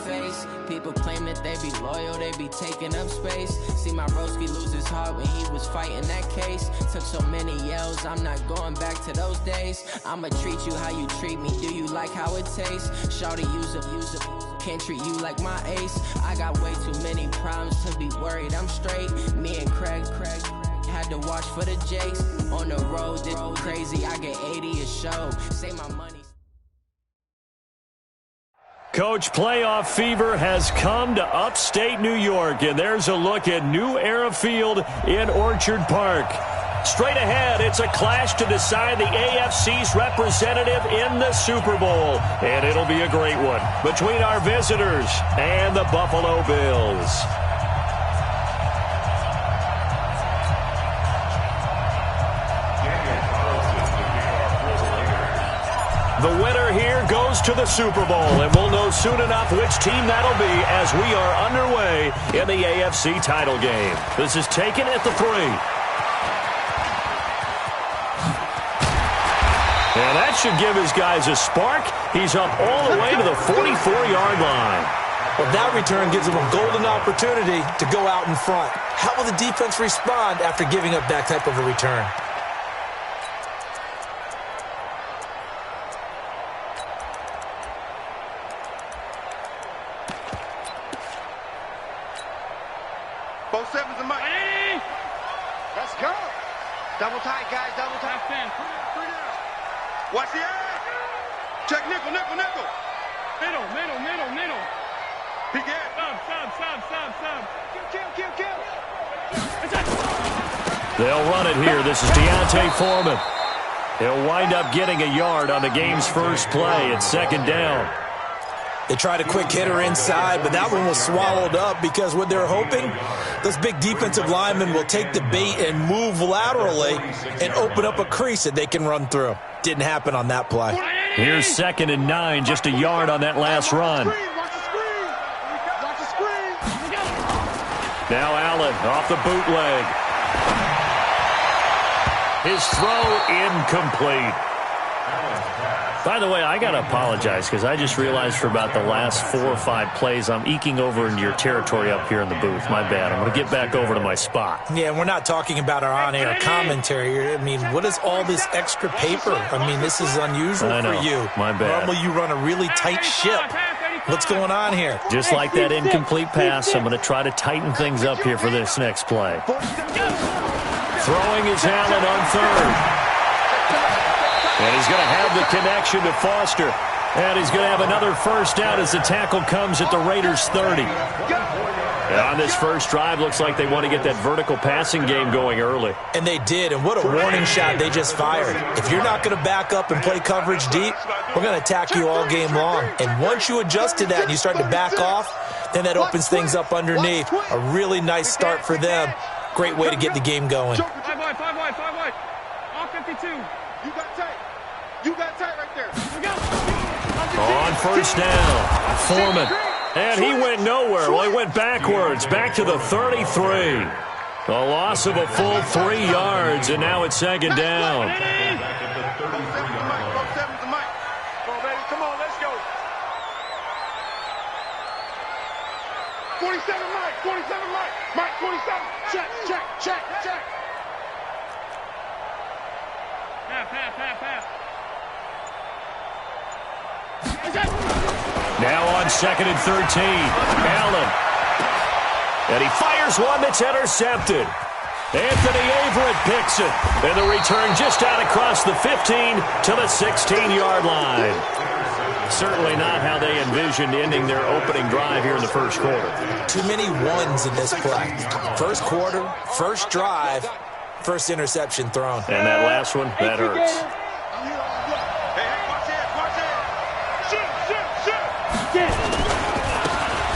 face. People claim that they be loyal, they be taking up space. See my broski lose his heart when he was fighting that case. Took so many yells, I'm not going back to those days. I'ma treat you how you treat me, do you like how it tastes? Shawty use up, can't treat you like my ace. I got way too many problems to be worried, I'm straight. Me and Craig had to watch for the Jakes. On the road, this crazy, I get 80 a show. Say my money. Coach, playoff fever has come to upstate New York, and there's a look at New Era Field in Orchard Park. Straight ahead, it's a clash to decide the AFC's representative in the Super Bowl, and it'll be a great one between our visitors and the Buffalo Bills. The winner here goes to the Super Bowl, and we'll know soon enough which team that'll be as we are underway in the AFC title game. This is taken at the 3. And that should give his guys a spark. He's up all the way to the 44-yard line. Well, that return gives them a golden opportunity to go out in front. How will the defense respond after giving up that type of a return? Both sevens and Mike. Let's go. Double tight, guys. Double tight. Three down. Watch the eye. Check nickel. Middle. He get. Sub. Kill. They'll run it here. This is Deontay Foreman. He'll wind up getting a yard on the game's first play. It's second down. They tried a quick hitter inside, but that one was swallowed up because what they're hoping, those big defensive linemen will take the bait and move laterally and open up a crease that they can run through. Didn't happen on that play. Here's 2nd and 9, just a yard on that last run. Watch the screen. Now Allen off the bootleg. His throw incomplete. By the way, I got to apologize because I just realized for about the last 4 or 5 plays, I'm eking over into your territory up here in the booth. My bad. I'm going to get back over to my spot. Yeah, we're not talking about our on-air commentary here. I mean, what is all this extra paper? I mean, this is unusual for you. My bad. Normally you run a really tight ship. What's going on here? Just like that incomplete pass, I'm going to try to tighten things up here for this next play. Throwing is Allen on 3rd. And he's going to have the connection to Foster. And he's going to have another first down as the tackle comes at the Raiders' 30. And on this first drive, looks like they want to get that vertical passing game going early. And they did, and what a warning shot they just fired. If you're not going to back up and play coverage deep, we're going to attack you all game long. And once you adjust to that and you start to back off, then that opens things up underneath. A really nice start for them. Great way to get the game going. 5 wide. All 52. You got tight right there. On first down, Foreman. And he went nowhere. Well, he went backwards, back to the 33. A loss of a full 3 yards, and now it's second down. Both sevens and Mike. Come on, let's go. 47 Mike. Mike, 47. Check. Pass. Now on 2nd and 13, Allen. And he fires one that's intercepted. Anthony Averett picks it. And the return just out across the 15 to the 16-yard line. Certainly not how they envisioned ending their opening drive here in the first quarter. Too many ones in this play. First quarter, first drive, first interception thrown. And that last one, that hurts.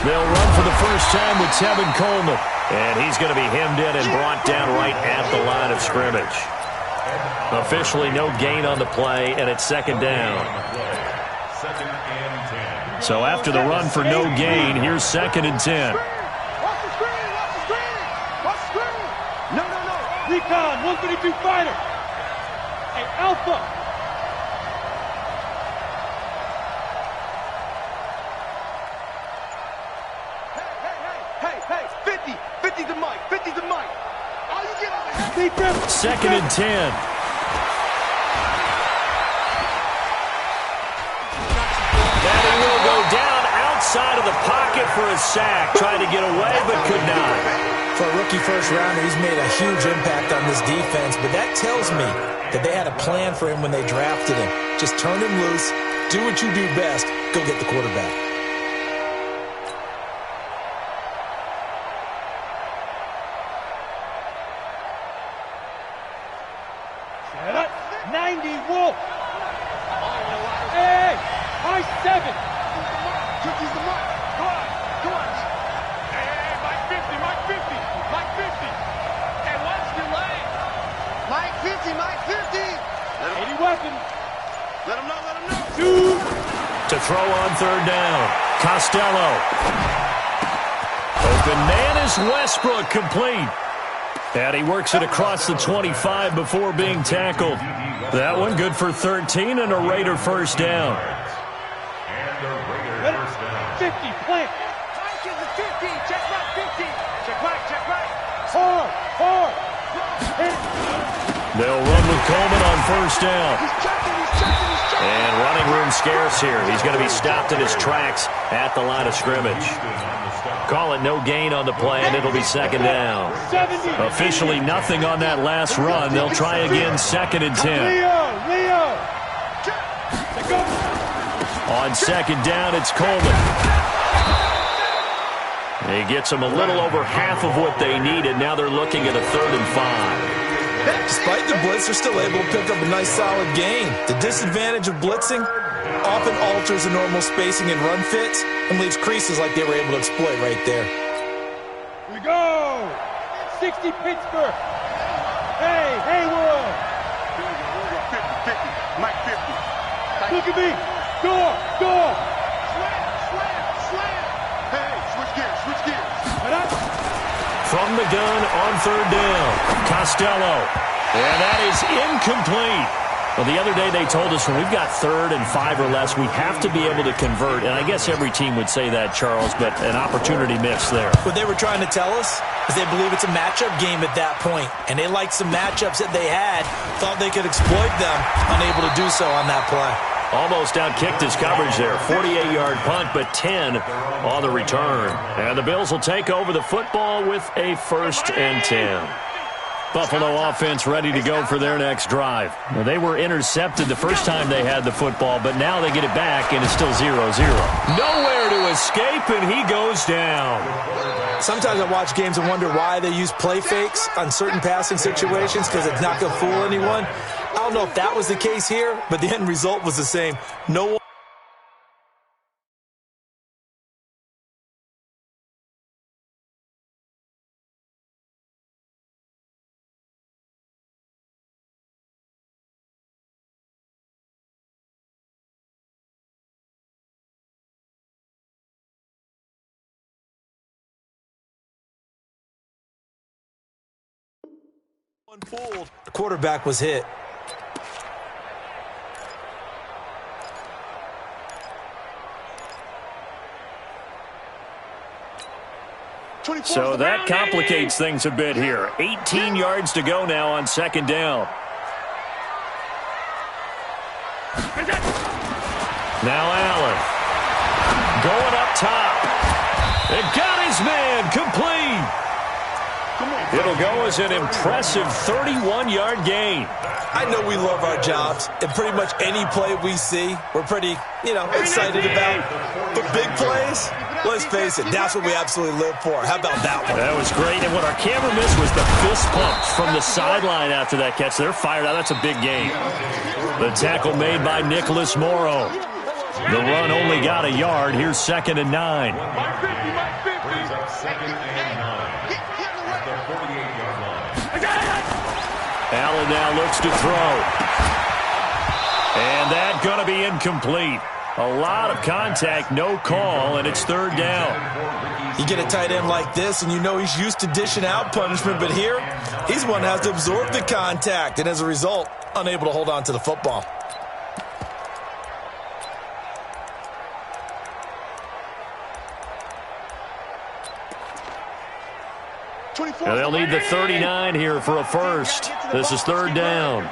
They'll run for the first time with Tevin Coleman. And he's going to be hemmed in and brought down right at the line of scrimmage. Officially no gain on the play, and it's second down. So after the run for no gain, here's 2nd and 10. No. Recon, 132 fighter. Hey, Alpha. Second and 10. That he will go down outside of the pocket for a sack. Tried to get away, but could not. For a rookie first-rounder, he's made a huge impact on this defense, but that tells me that they had a plan for him when they drafted him. Just turn him loose, do what you do best, go get the quarterback. Set up, 90, Wolf. Hey, high 7. Cookies the mark. Go on, go on. Hey, Mike 50, Mike 50, Mike 50. Hey, watch the lane. Mike 50, Mike 50. 80 weapon. Let him know, let him know. 2. To throw on third down. Costello. Open man is Westbrook, complete. And he works it across the 25 before being tackled. That one good for 13 and a Raider first down. 50, plant. Mike is the 50. Check right, 50. Check right, check right. Hard. They'll run with Coleman on first down. He's checking, he's checking, he's checking. And running room scarce here. He's going to be stopped in his tracks at the line of scrimmage. Call it no gain on the play, and it'll be second down. 70. Officially nothing on that last run. They'll try again, second and 10. Leo. On second down, it's Coleman. He gets them a little over half of what they needed. Now they're looking at a 3rd and 5. Despite the blitz, they're still able to pick up a nice solid gain. The disadvantage of blitzing often alters the normal spacing and run fits and leaves creases like they were able to exploit right there. Here we go. 60 Pittsburgh. Hey, Haywood. 50, 50. Mike 50. Look at me. Door. Slam. Hey, switch gears. From the gun on third down, Costello. And that is incomplete. Well, the other day they told us when we've got 3rd and 5 or less, we have to be able to convert. And I guess every team would say that, Charles, but an opportunity missed there. What they were trying to tell us is they believe it's a matchup game at that point, and they liked some matchups that they had, thought they could exploit them, unable to do so on that play. Almost outkicked his coverage there. 48-yard punt, but 10 on the return. And the Bills will take over the football with a 1st and 10. Buffalo offense ready to go for their next drive. Now, they were intercepted the first time they had the football, but now they get it back, and it's still 0-0. Nowhere to escape, and he goes down. Sometimes I watch games and wonder why they use play fakes on certain passing situations because it's not going to fool anyone. I don't know if that was the case here, but the end result was the same. No one. Fooled. The quarterback was hit. So that complicates things a bit here. 18 yards to go now on second down. Now Allen. Going up top. It got his man complete. It'll go as an impressive 31-yard gain. I know we love our jobs, and pretty much any play we see, we're pretty, excited about. But big plays, let's face it, that's what we absolutely live for. How about that one? That was great, and what our camera missed was the fist pumps from the sideline after that catch. They're fired out. That's a big gain. The tackle made by Nicholas Morrow. The run only got a yard. Here's 2nd and 9. Allen now looks to throw. And that's going to be incomplete. A lot of contact, no call, and it's 3rd down. You get a tight end like this, and you know he's used to dishing out punishment, but here, he's one that has to absorb the contact, and as a result, unable to hold on to the football. And they'll need the 39 here for a first. This is third down.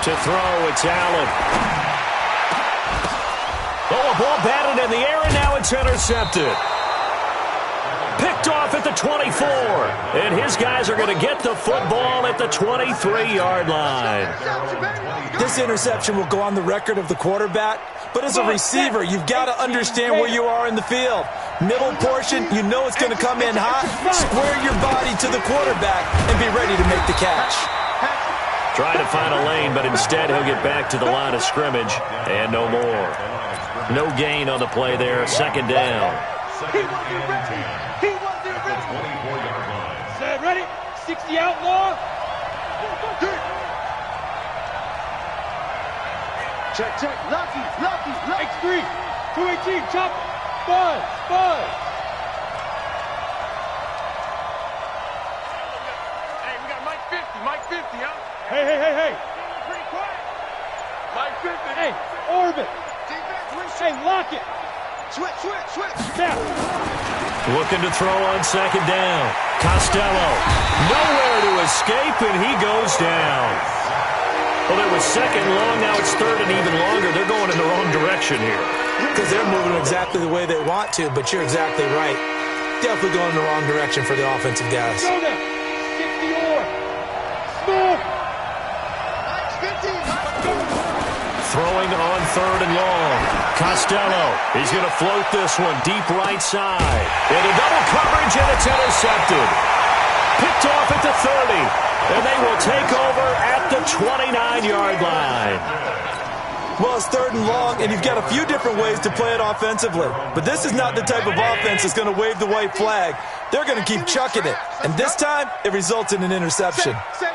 To throw, it's Allen. Oh, a ball batted in the air, and now it's intercepted. Picked off at the 24. And his guys are going to get the football at the 23-yard line. This interception will go on the record of the quarterback, but as a receiver, you've got to understand where you are in the field. Middle portion, you know it's going to come in hot. Square your body to the quarterback and be ready to make the catch. Trying to find a lane, but instead he'll get back to the line of scrimmage and no more. No gain on the play there. Second down. He wasn't ready. Set, ready? 60 outlaw. Check. Lucky. X3. 218. Chop. Buzz. Hey, we got Mike 50. Mike 50, huh? Hey. Pretty quiet. Mike 50. Hey, orbit. Defense, Hey, lock it. switch. Snap. Looking to throw on second down. Costello. Nowhere to escape, and he goes down. Well, it was second long. Now it's third and even longer. They're going in the wrong direction here. Because they're moving exactly the way they want to, but you're exactly right. Definitely going in the wrong direction for the offensive guys. Go now. 60 or. Smooth. Throwing on third and long. Costello. He's going to float this one deep right side. Into double coverage, and it's intercepted. Picked off at the 30. And they will take over at the 29-yard line. Well, it's third and long, and you've got a few different ways to play it offensively. But this is not the type of offense that's going to wave the white flag. They're going to keep chucking it. And this time, it results in an interception. Safe.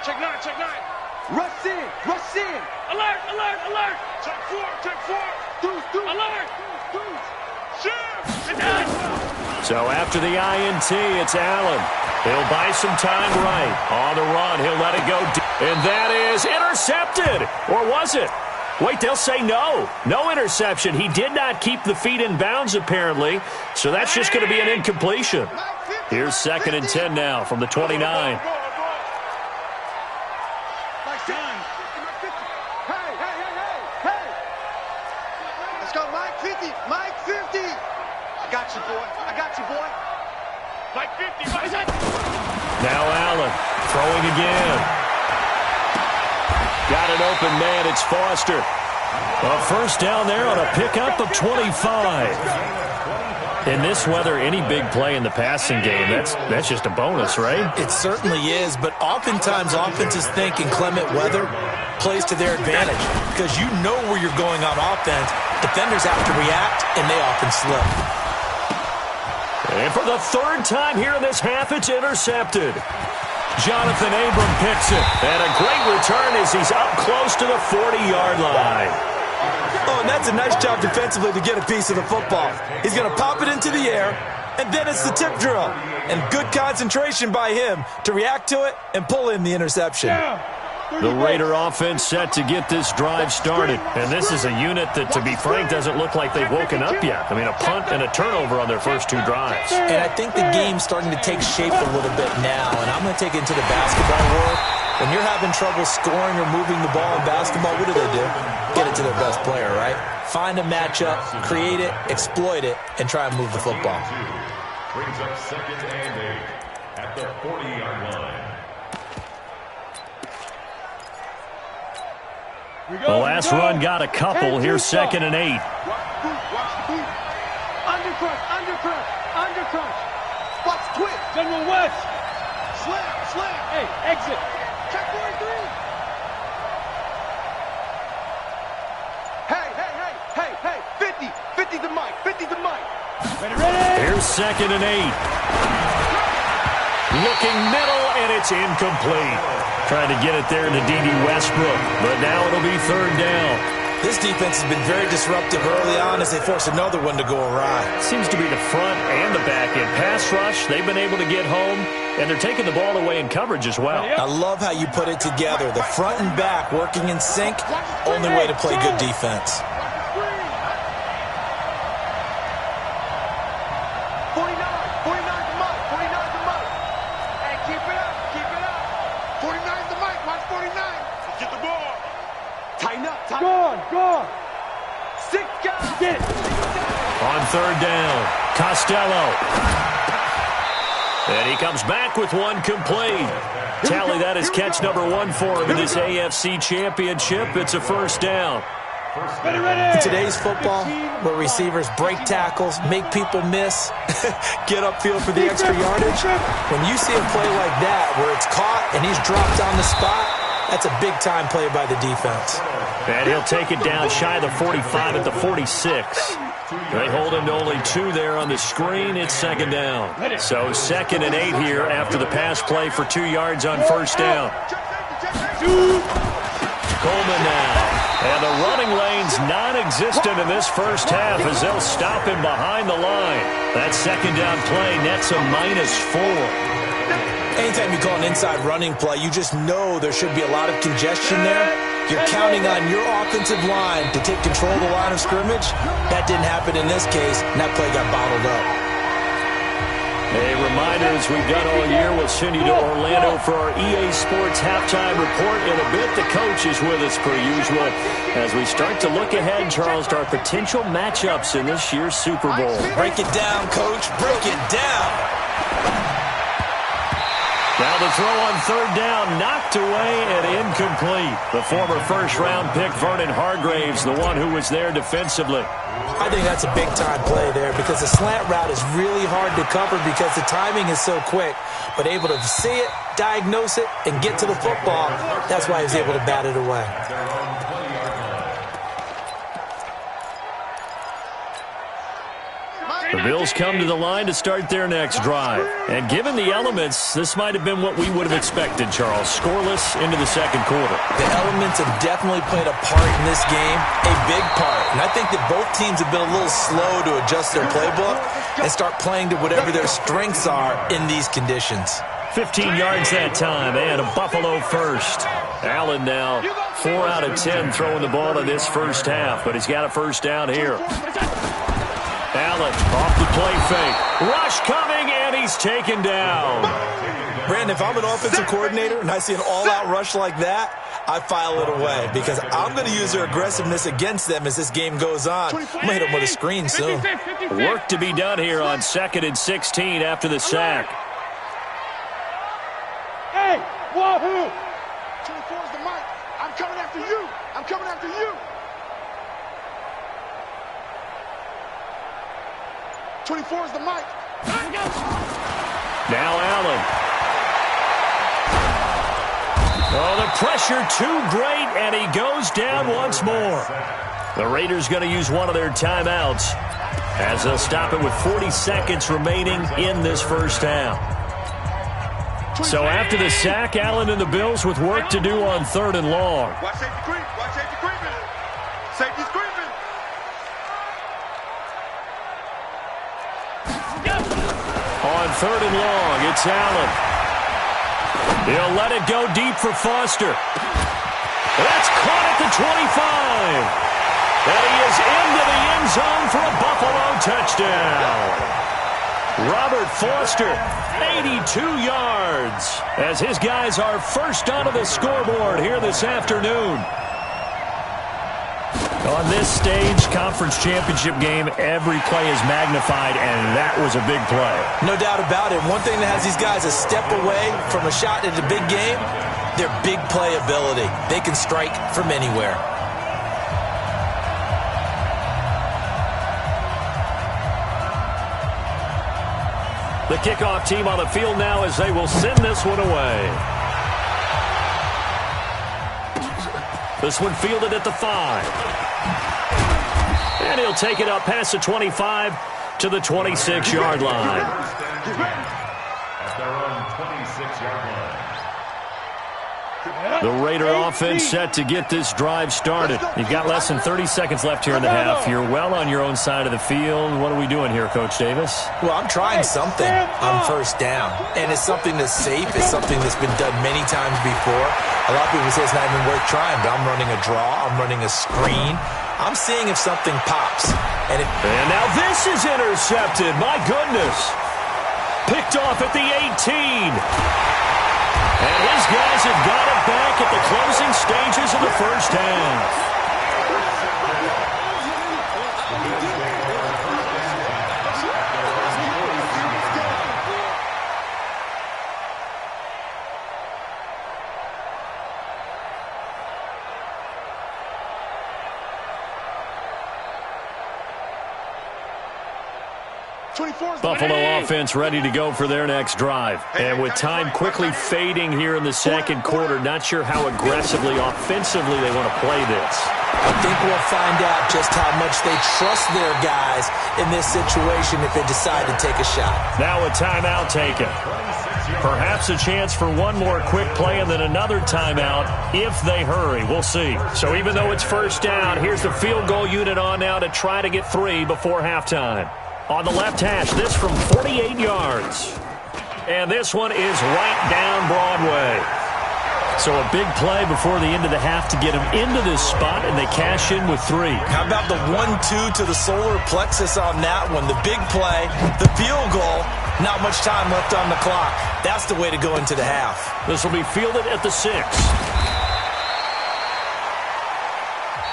Check nine. Rush in. Alert. Check four. Deuce. Alert. Shoot. So after the INT, it's Allen. He'll buy some time right. On the run, he'll let it go. And that is intercepted. Or was it? Wait, they'll say no. No interception. He did not keep the feet in bounds, apparently. So that's just going to be an incompletion. Here's second and 10 now from the 29. Hey. Let's go, Mike 50. I got you, boy. Mike 50. Now Allen throwing again. Got an open man. It's Foster. A first down there on a pickup of 25. In this weather, any big play in the passing game, that's just a bonus, right? It certainly is, but oftentimes offenses think inclement weather plays to their advantage because you know where you're going on offense. Defenders have to react, and they often slip. And for the third time here in this half, it's intercepted. Jonathan Abram picks it. And a great return as he's up close to the 40-yard line. Oh, and that's a nice job defensively to get a piece of the football. He's going to pop it into the air, and then it's the tip drill. And good concentration by him to react to it and pull in the interception. The Raider offense set to get this drive started. And this is a unit that, to be frank, doesn't look like they've woken up yet. I mean, a punt and a turnover on their first two drives. And I think the game's starting to take shape a little bit now. And I'm going to take it into the basketball world. When you're having trouble scoring or moving the ball in basketball, what do? Get it to their best player, right? Find a matchup, create it, exploit it, and try and move the football. Brings up second and 8 at the 40-yard line. The last run got a couple. Here's second and 8. Undercut. Watch twist. General West. Slam. Hey, exit. Check 43. Hey. 50 to Mike. Ready. Here's second and 8. Looking middle, and it's incomplete. Trying to get it there to D.D. Westbrook, but now it'll be third down. This defense has been very disruptive early on as they force another one to go awry. Seems to be the front and the back end. Pass rush, they've been able to get home, and they're taking the ball away in coverage as well. I love how you put it together. The front and back working in sync, only way to play good defense. Gone. 6 guys. Get it. On third down, Costello. And he comes back with one complete. Tally, that is catch number 1 for him in this AFC Championship. It's a first down. In today's football, where receivers break tackles, make people miss, get upfield for the extra yardage, when you see a play like that where it's caught and he's dropped on the spot, that's a big-time play by the defense. And he'll take it down shy of the 45 at the 46. They hold him to only 2 there on the screen. It's second down. So 2nd and 8 here after the pass play for 2 yards on first down. Coleman now. And the running lane's non-existent in this first half as they'll stop him behind the line. That second down play nets a -4. Anytime you call an inside running play, you just know there should be a lot of congestion there. You're counting on your offensive line to take control of the line of scrimmage. That didn't happen in this case, and that play got bottled up. A reminder, as we've done all year, we'll send you to Orlando for our EA Sports halftime report in a bit. The coach is with us per usual as we start to look ahead, Charles, to our potential matchups in this year's Super Bowl. Break it down, Coach. Break it down. Now the throw on third down, knocked away and incomplete. The former first-round pick, Vernon Hargraves, the one who was there defensively. I think that's a big-time play there because the slant route is really hard to cover because the timing is so quick. But able to see it, diagnose it, and get to the football, that's why he was able to bat it away. The Bills come to the line to start their next drive. And given the elements, this might have been what we would have expected, Charles. Scoreless into the second quarter. The elements have definitely played a part in this game, a big part. And I think that both teams have been a little slow to adjust their playbook and start playing to whatever their strengths are in these conditions. 15 yards that time, and a Buffalo first. Allen now 4 out of 10 throwing the ball in this first half, but he's got a first down here. Allen off the play fake. Rush coming, and he's taken down. Brandon, if I'm an offensive coordinator and I see an all-out rush like that, I file it away because I'm going to use their aggressiveness against them as this game goes on. I'm going to hit them with a screen soon. Work to be done here on 2nd and 16 after the sack. Hey, wahoo! 24 is the mic. I'm coming after you. I'm coming after you. 24 is the mic. Now Allen. Oh, the pressure too great, and he goes down once more. The Raiders going to use one of their timeouts as they'll stop it with 40 seconds remaining in this first half. So after the sack, Allen and the Bills with work to do on 3rd and long. Watch safety creep. Watch safety creeping. Safety's creeping. On 3rd and long, it's Allen. He'll let it go deep for Foster. That's caught at the 25. And he is into the end zone for a Buffalo touchdown. Robert Foster, 82 yards, as his guys are first onto the scoreboard here this afternoon. On this stage, conference championship game, every play is magnified, and that was a big play. No doubt about it. One thing that has these guys a step away from a shot at a big game, their big play ability. They can strike from anywhere. The kickoff team on the field now as they will send this one away. This one fielded at the 5. And he'll take it up past the 25 to the 26-yard line. At their own 26-yard line. The Raider offense set to get this drive started. You've got less than 30 seconds left here in the half. You're well on your own side of the field. What are we doing here, Coach Davis? Well, I'm trying something on first down. And it's something that's safe. It's something that's been done many times before. A lot of people say it's not even worth trying, but I'm running a draw. I'm running a screen. I'm seeing if something pops. And now this is intercepted. My goodness. Picked off at the 18. And his guys have got it back at the closing stages of the first half. Buffalo offense ready to go for their next drive. And with time quickly fading here in the second quarter, not sure how aggressively, offensively they want to play this. I think we'll find out just how much they trust their guys in this situation if they decide to take a shot. Now a timeout taken. Perhaps a chance for one more quick play and then another timeout if they hurry. We'll see. So even though it's first down, here's the field goal unit on now to try to get 3 before halftime. On the left hash, this from 48 yards. And this one is right down Broadway. So a big play before the end of the half to get them into this spot, and they cash in with 3. How about the 1-2 to the solar plexus on that one? The big play, the field goal, not much time left on the clock. That's the way to go into the half. This will be fielded at the 6.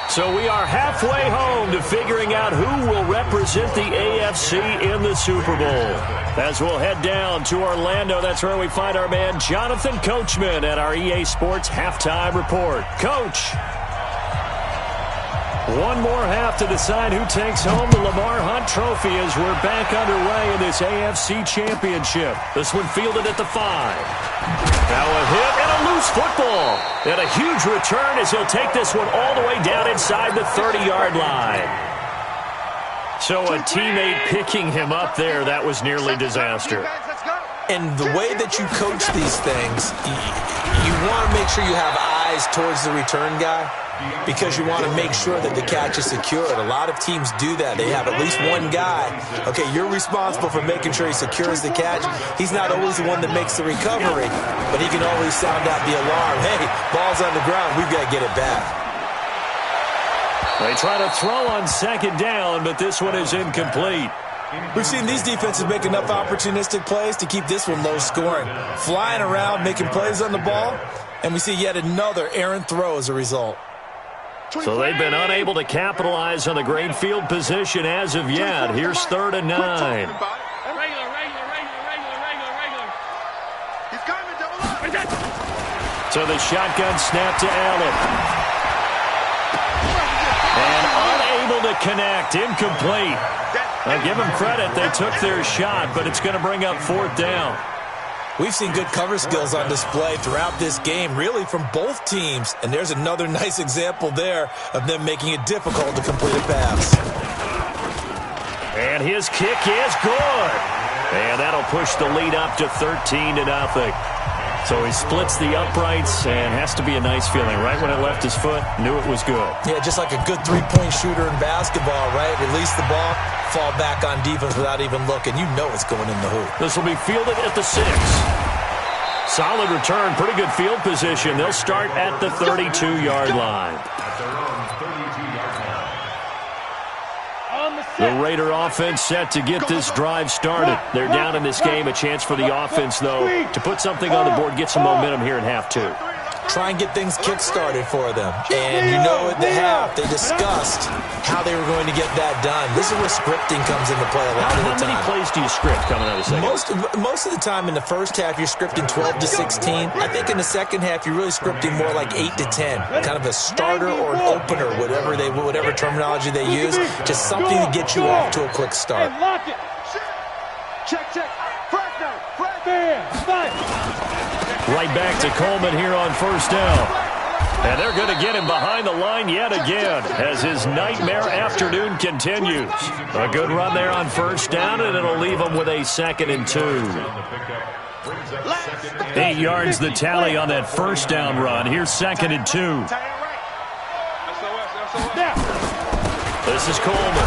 So we are halfway home to figuring out who will represent the AFC in the Super Bowl. As we'll head down to Orlando, that's where we find our man Jonathan Coachman at our EA Sports Halftime Report. Coach, one more half to decide who takes home the Lamar Hunt Trophy as we're back underway in this AFC Championship. This one fielded at the 5. Now a hit and a loose football. And a huge return as he'll take this one all the way down inside the 30-yard line. So a teammate picking him up there, that was nearly disaster. And the way that you coach these things, you want to make sure you have eyes towards the return guy because you want to make sure that the catch is secured. A lot of teams do that. They have at least one guy. Okay, you're responsible for making sure he secures the catch. He's not always the one that makes the recovery, but he can always sound out the alarm. Hey, ball's on the ground. We've got to get it back. They try to throw on second down, but this one is incomplete. We've seen these defenses make enough opportunistic plays to keep this one low scoring. Flying around, making plays on the ball, and we see yet another errant throw as a result. So they've been unable to capitalize on the great field position as of yet. Here's 3rd and 9. So the shotgun snap to Allen. And unable to connect. Incomplete. I'll give them credit. They took their shot, but it's going to bring up 4th down. We've seen good cover skills on display throughout this game, really from both teams. And there's another nice example there of them making it difficult to complete a pass. And his kick is good. And that'll push the lead up to 13-0. So he splits the uprights and has to be a nice feeling. Right when it left his foot, knew it was good. Yeah, just like a good three-point shooter in basketball, right? Release the ball, fall back on defense without even looking. You know it's going in the hoop. This will be fielded at the 6. Solid return, pretty good field position. They'll start at the 32-yard line. The Raider offense set to get this drive started. They're down in this game. A chance for the offense, though, to put something on the board, get some momentum here in half 2. Try and get things kick-started for them. And you know at the half, they discussed how they were going to get that done. This is where scripting comes into play a lot of the time. How many plays do you script coming out of the second? Most of the time in the first half, you're scripting 12 to 16. I think in the second half, you're really scripting more like 8 to 10. Kind of a starter or an opener, whatever terminology they use. Just something to get you off to a quick start. Check. Front man. Right back to Coleman here on 1st down. And they're going to get him behind the line yet again as his nightmare afternoon continues. A good run there on 1st down, and it'll leave him with a 2nd and 2. 8 yards the tally on that 1st down run. Here's 2nd and 2. This is Coleman.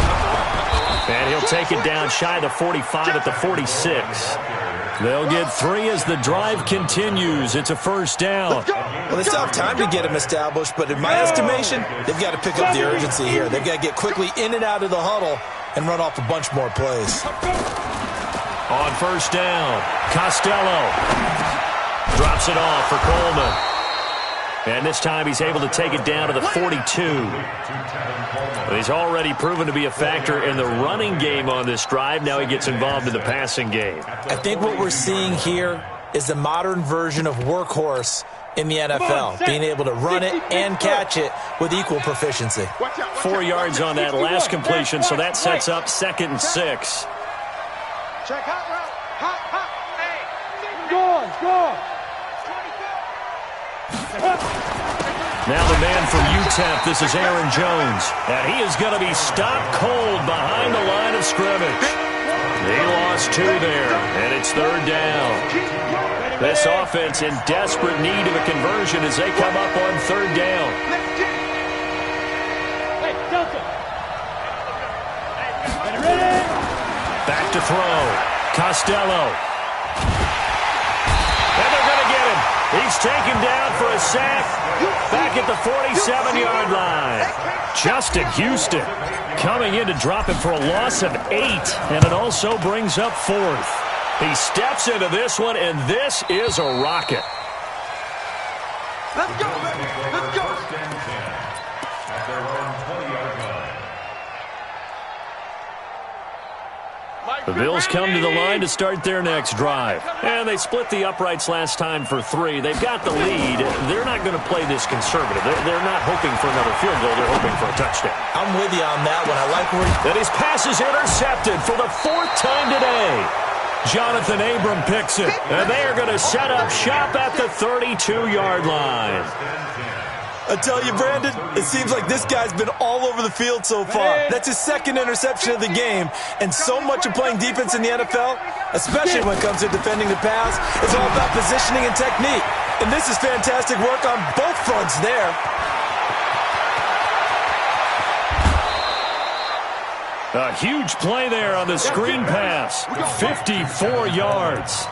And he'll take it down shy of the 45 at the 46. They'll get 3 as the drive continues. It's a 1st down. Well, they still have time to get him established, but in my estimation, they've got to pick up the urgency here. They've got to get quickly in and out of the huddle and run off a bunch more plays. On 1st down, Costello drops it off for Coleman. And this time he's able to take it down to the 42. He's already proven to be a factor in the running game on this drive. Now he gets involved in the passing game. I think what we're seeing here is the modern version of workhorse in the NFL, being able to run it and catch it with equal proficiency. 4 yards on that last completion, so that sets up 2nd and 6. Check hot route. Hot. Hey. Go. Now the man from UTEP, this is Aaron Jones. And he is going to be stopped cold behind the line of scrimmage. He lost 2 there, and it's 3rd down. This offense in desperate need of a conversion as they come up on 3rd down. Hey, Delta. Back to throw. Costello. And they're going to get him. He's taken down for a sack back at the 47-yard line. Justin Houston coming in to drop him for a loss of 8, and it also brings up 4th. He steps into this one, and this is a rocket. Let's go, baby. Let's go. First and 10 at their own 20-yard line. The Bills come to the line to start their next drive. And they split the uprights last time for 3. They've got the lead. They're not going to play this conservative. They're not hoping for another field goal. They're hoping for a touchdown. I'm with you on that one. I like where And his pass is intercepted for the 4th time today. Jonathan Abram picks it. And they are going to set up shop at the 32-yard line. I tell you, Brandon, it seems like this guy's been all over the field so far. That's his 2nd interception of the game. And so much of playing defense in the NFL, especially when it comes to defending the pass, is all about positioning and technique. And this is fantastic work on both fronts there. A huge play there on the screen pass. 54 yards.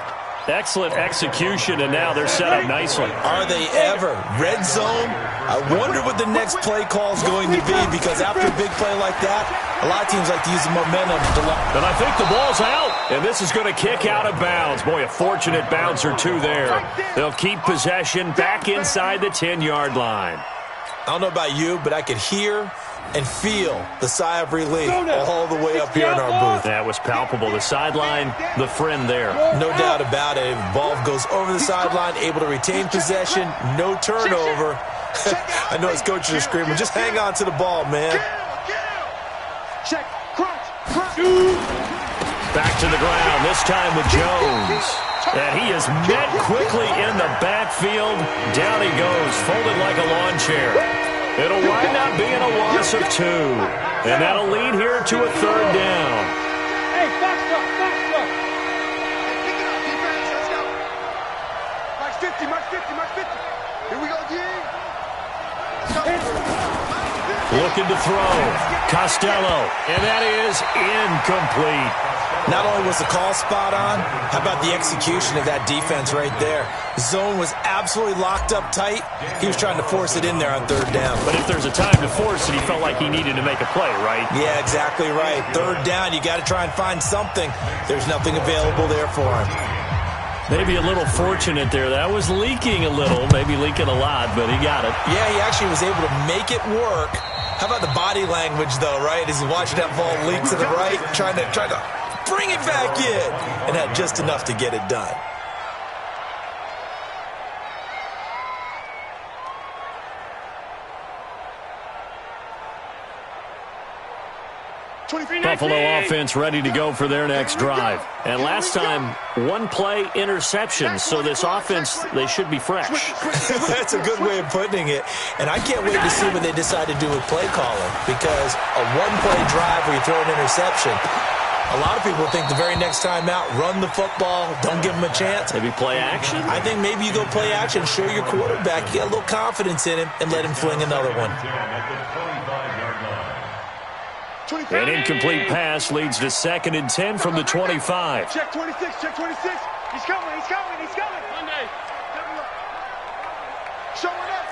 Excellent execution, and now they're set up nicely. Are they ever? Red zone? I wonder what the next play call is going to be, because after a big play like that, a lot of teams like to use the momentum to And I think the ball's out, and this is going to kick out of bounds. Boy, a fortunate bounce or 2 there. They'll keep possession back inside the 10-yard line. I don't know about you, but I could hear and feel the sigh of relief all the way up here in our booth. That was palpable. The sideline, the friend there. No doubt about it. The ball goes over the sideline, able to retain possession, no turnover. I know his coaches are screaming, just hang on to the ball, man. Check. Crunch. Back to the ground, this time with Jones. And he is met quickly in the backfield. Down he goes, folded like a lawn chair. It'll wind up being a loss of 2. And that'll lead here to a 3rd down. Hey, back up. Pick it up, defense. Let's go. Max 50. Here we go, D. Looking to throw. Costello. And that is incomplete. Not only was the call spot on, how about the execution of that defense right there? Zone was absolutely locked up tight. He was trying to force it in there on 3rd down. But if there's a time to force it, he felt like he needed to make a play, right? Yeah, exactly right. 3rd down, you got to try and find something. There's nothing available there for him. Maybe a little fortunate there. That was leaking a little, maybe leaking a lot, but he got it. Yeah, he actually was able to make it work. How about the body language, though, right? As he watched that ball leak to the right, trying to bring it back in, and had just enough to get it done. Buffalo offense ready to go for their next drive. And last time, 1 play interception. So this offense, they should be fresh. That's a good way of putting it. And I can't wait to see what they decide to do with play calling, because a 1-play drive where you throw an interception, a lot of people think the very next time out, run the football, don't give them a chance. Maybe play action? I think maybe you go play action, show your quarterback, you get a little confidence in him, and let him fling another one. An incomplete pass leads to 2nd and 10 from the 25. Check 26. He's coming. Monday. Show it up.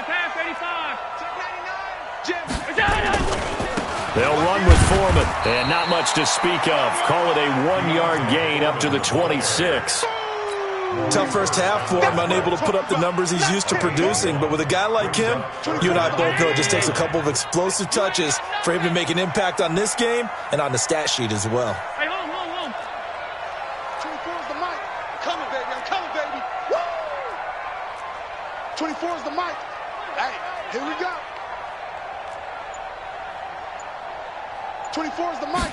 Pass 85. Check 99. Jim. They'll run with Foreman, and not much to speak of. Call it a 1-yard gain up to the 26. Tough first half for him, unable to put up the numbers he's used to producing. But with a guy like him, you and I both know it just takes a couple of explosive touches for him to make an impact on this game and on the stat sheet as well. Hey, hold on. 24 is the mic. Coming, baby. I'm coming, baby. Woo! 24 is the mic. Hey, here we go. 24 is the mic.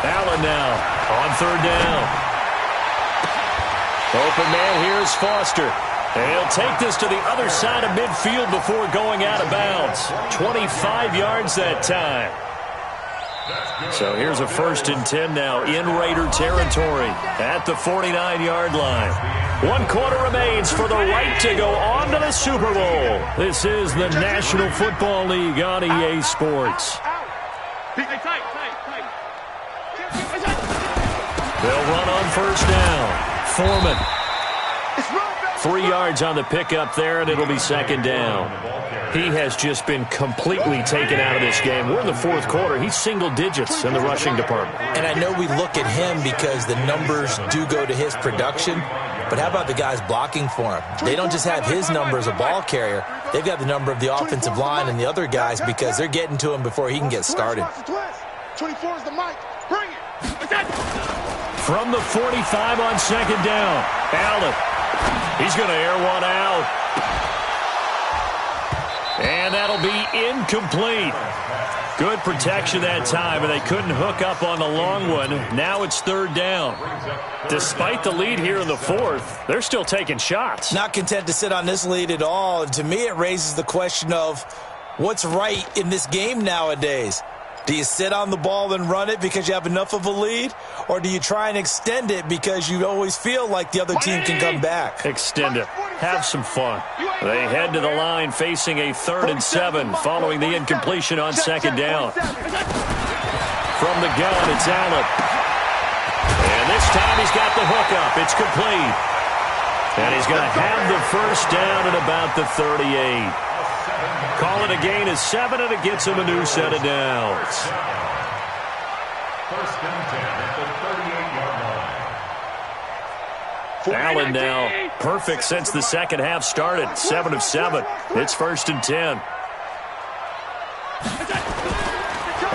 Allen now on third down. Open man here is Foster. And he'll take this to the other side of midfield before going out of bounds. 25 yards that time. So here's a 1st and 10 now in Raider territory at the 49-yard line. 1 quarter remains for the right to go on to the Super Bowl. This is the National Football League on EA Sports. They'll run on first down. Foreman. 3 yards on the pickup there, and it'll be 2nd down. He has just been completely taken out of this game. We're in the 4th quarter. He's single digits in the rushing department. And I know we look at him because the numbers do go to his production, but how about the guys blocking for him? They don't just have his number as a ball carrier. They've got the number of the offensive line and the other guys because they're getting to him before he can get started. 24 is the mic. Bring it. From the 45 on 2nd down, Allen. He's going to air one out. And that'll be incomplete. Good protection that time, and they couldn't hook up on the long one. Now it's 3rd down. Despite the lead here in the 4th, they're still taking shots. Not content to sit on this lead at all. And to me, it raises the question of what's right in this game nowadays. Do you sit on the ball and run it because you have enough of a lead? Or do you try and extend it because you always feel like the other team can come back? Extend it. Have some fun. They head to the line facing a 3rd and 7 following the incompletion on 2nd down. From the gun, it's Allen. And this time he's got the hookup. It's complete. And he's going to have the 1st down at about the 38. Call it a gain of 7, and it gets him a new set of downs. 1st and 10 at the 38-yard line. Allen now perfect since the second half started. 7 of 7. It's 1st and 10.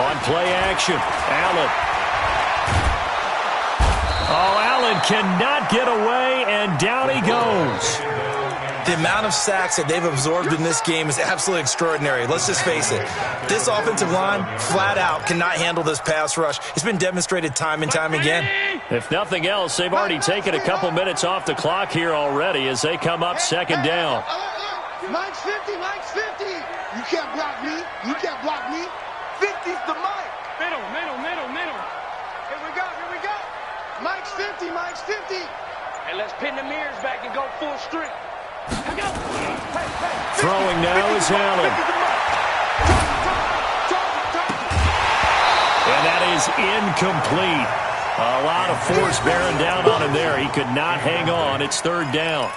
On play action, Allen. Oh, Allen cannot get away, and down he goes. The amount of sacks that they've absorbed in this game is absolutely extraordinary. Let's just face it. This offensive line, flat out, cannot handle this pass rush. It's been demonstrated time and time again. If nothing else, they've already taken a couple minutes off the clock here already as they come up 2nd down. Mike's 50, Mike's 50. You can't block me. You can't block me. 50's the mic. Middle. Here we go. Mike's 50, Mike's 50. Hey, let's pin the mirrors back and go full strength. Throwing now is Allen. And that is incomplete. A lot of force bearing down on him there. He could not hang on. It's 3rd down.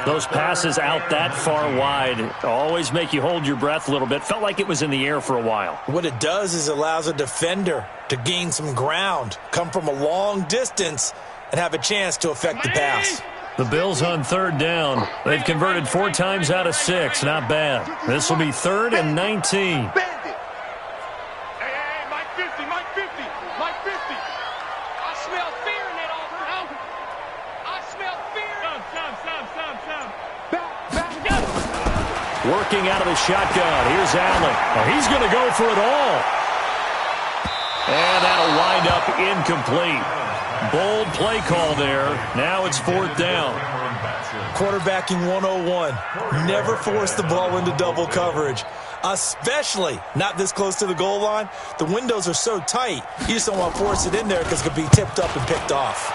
Those passes out that far wide always make you hold your breath a little bit. Felt like it was in the air for a while. What it does is allows a defender to gain some ground, come from a long distance, and have a chance to affect the pass. The Bills on 3rd down. They've converted 4 times out of 6. Not bad. This will be 3rd and 19. Bandit. Hey, Mike 50, Mike 50, Mike 50. I smell fear in that office. I smell fear. Back. Working out of the shotgun. Here's Allen. Oh, he's going to go for it all. And that'll wind up incomplete. Bold play call there. Now it's 4th down. Quarterbacking 101. Never force the ball into double coverage, especially not this close to the goal line. The windows are so tight, you just don't want to force it in there because it could be tipped up and picked off.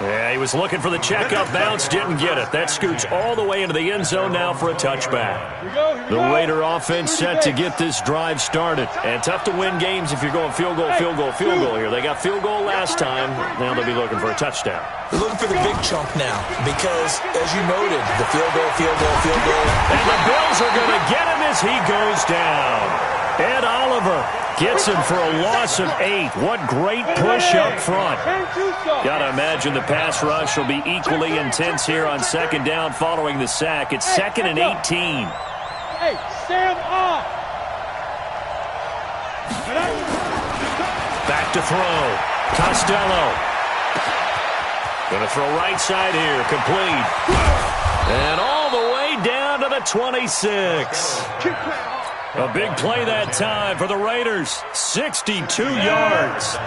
Yeah, he was looking for the checkup bounce, didn't get it. That scoots all the way into the end zone now for a touchback. The Raider offense set to get this drive started. And tough to win games if you're going field goal here. They got field goal last time. Now they'll be looking for a touchdown. They're looking for the big chunk now because, as you noted, the field goal. And the Bills are going to get him as he goes down. Ed Oliver gets him for a loss of 8. What great push up front. Got to imagine the pass rush will be equally intense here on second down following the sack. It's 2nd and 18. Hey, stand up. Back to throw. Costello. Going to throw right side here. Complete. And all the way down to the 26. A big play that time for the Raiders. 62 yards.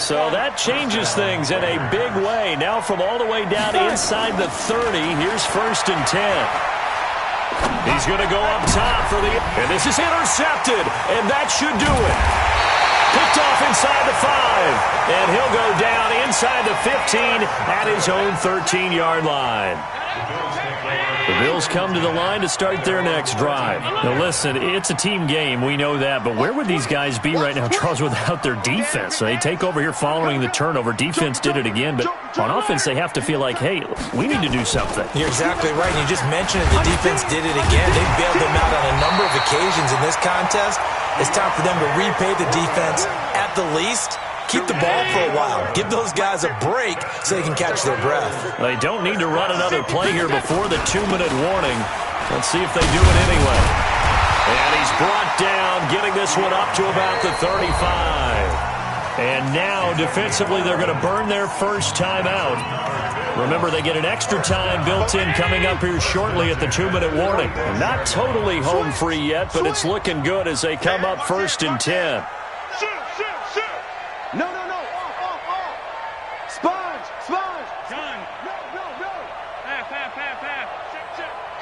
So that changes things in a big way. Now from all the way down inside the 30, here's 1st and 10. He's going to go up top for the... And this is intercepted. And that should do it. Picked off inside the 5. And he'll go down inside the 15 at his own 13-yard line. The Bills come to the line to start their next drive. Now, listen, it's a team game. We know that. But where would these guys be right now, Charles, without their defense? They take over here following the turnover. Defense did it again. But on offense, they have to feel like, hey, we need to do something. You're exactly right. And you just mentioned it. The defense did it again. They bailed them out on a number of occasions in this contest. It's time for them to repay the defense at the least. Keep the ball for a while. Give those guys a break so they can catch their breath. They don't need to run another play here before the 2-minute warning. Let's see if they do it anyway. And he's brought down, getting this one up to about the 35. And now, defensively, they're going to burn their first time out. Remember, they get an extra time built in coming up here shortly at the 2-minute warning. Not totally home free yet, but it's looking good as they come up 1st and 10. No. Sponge. Done. No. Half.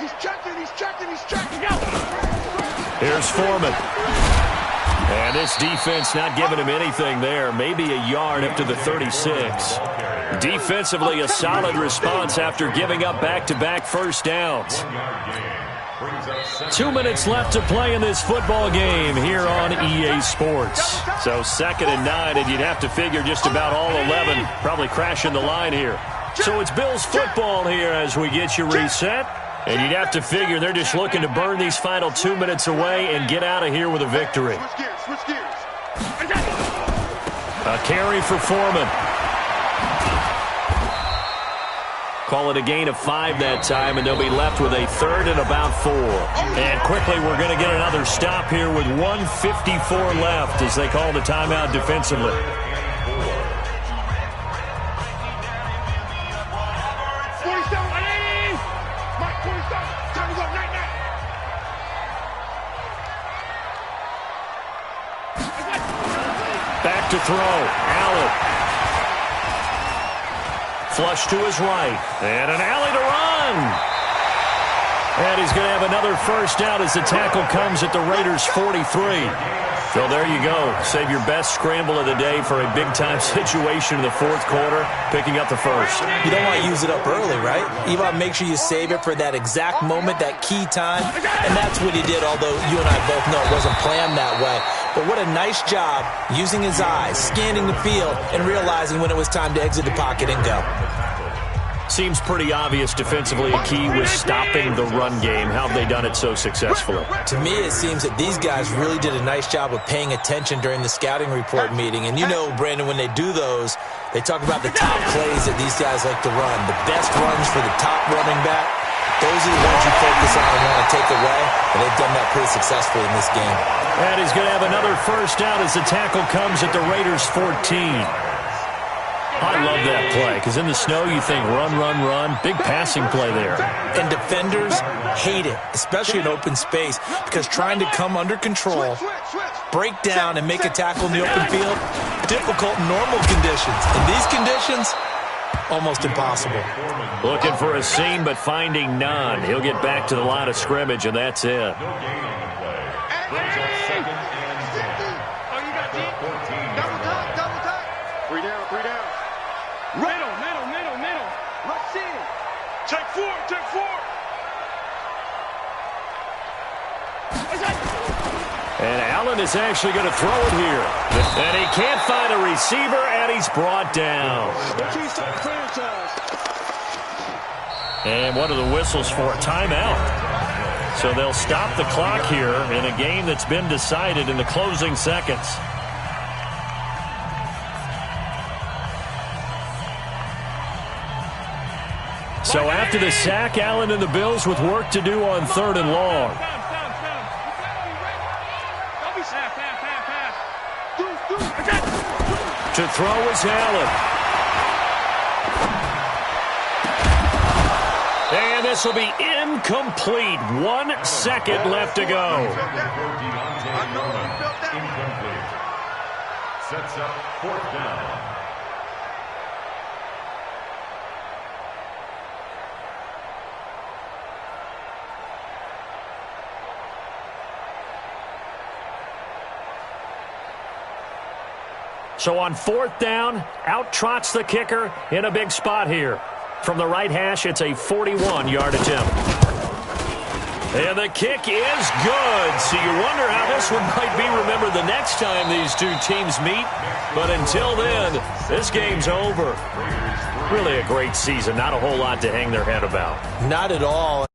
He's checking. Go. Here's Foreman. And this defense not giving him anything there. Maybe a yard up to the 36. Defensively, a solid response after giving up back-to-back first downs. 2 minutes left to play in this football game here on EA Sports. So 2nd and 9, and you'd have to figure just about all 11 probably crashing the line here. So it's Bills football here as we get you reset. And you'd have to figure they're just looking to burn these final 2 minutes away and get out of here with a victory. Switch gears. A carry for Foreman. Call it a gain of 5 that time, and they'll be left with a 3rd and about 4. And quickly, we're going to get another stop here with 1:54 left as they call the timeout defensively. Back to throw. Allen. Flush to his right. And an alley to run. And he's going to have another first down as the tackle comes at the Raiders' 43. So there you go. Save your best scramble of the day for a big-time situation in the 4th quarter, picking up the first. You don't want to use it up early, right? You want to make sure you save it for that exact moment, that key time. And that's what he did, although you and I both know it wasn't planned that way. But what a nice job using his eyes, scanning the field, and realizing when it was time to exit the pocket and go. Seems pretty obvious defensively a key was stopping the run game. How have they done it so successfully? To me, it seems that these guys really did a nice job of paying attention during the scouting report meeting. And you know, Brandon, when they do those, they talk about the top plays that these guys like to run. The best runs for the top running back. Those are the ones you focus on and want to take away. And they've done that pretty successfully in this game. And he's going to have another first down as the tackle comes at the Raiders' 14. I love that play because in the snow you think run, run, run. Big passing play there. And defenders hate it, especially in open space, because trying to come under control, break down, and make a tackle in the open field, difficult in normal conditions. In these conditions, almost impossible. Looking for a seam, but finding none. He'll get back to the line of scrimmage, and that's it. Middle. Let's see. Take four. And Allen is actually going to throw it here. And he can't find a receiver, and he's brought down. And what are the whistles for? Timeout. So they'll stop the clock here in a game that's been decided in the closing seconds. So after the sack, Allen and the Bills with work to do on 3rd and long. To throw is Allen. And this will be incomplete. 1 second left to go. Incomplete. Sets up 4th down. So on 4th down, out trots the kicker in a big spot here. From the right hash, it's a 41-yard attempt. And the kick is good. So you wonder how this one might be remembered the next time these two teams meet. But until then, this game's over. Really a great season. Not a whole lot to hang their head about. Not at all.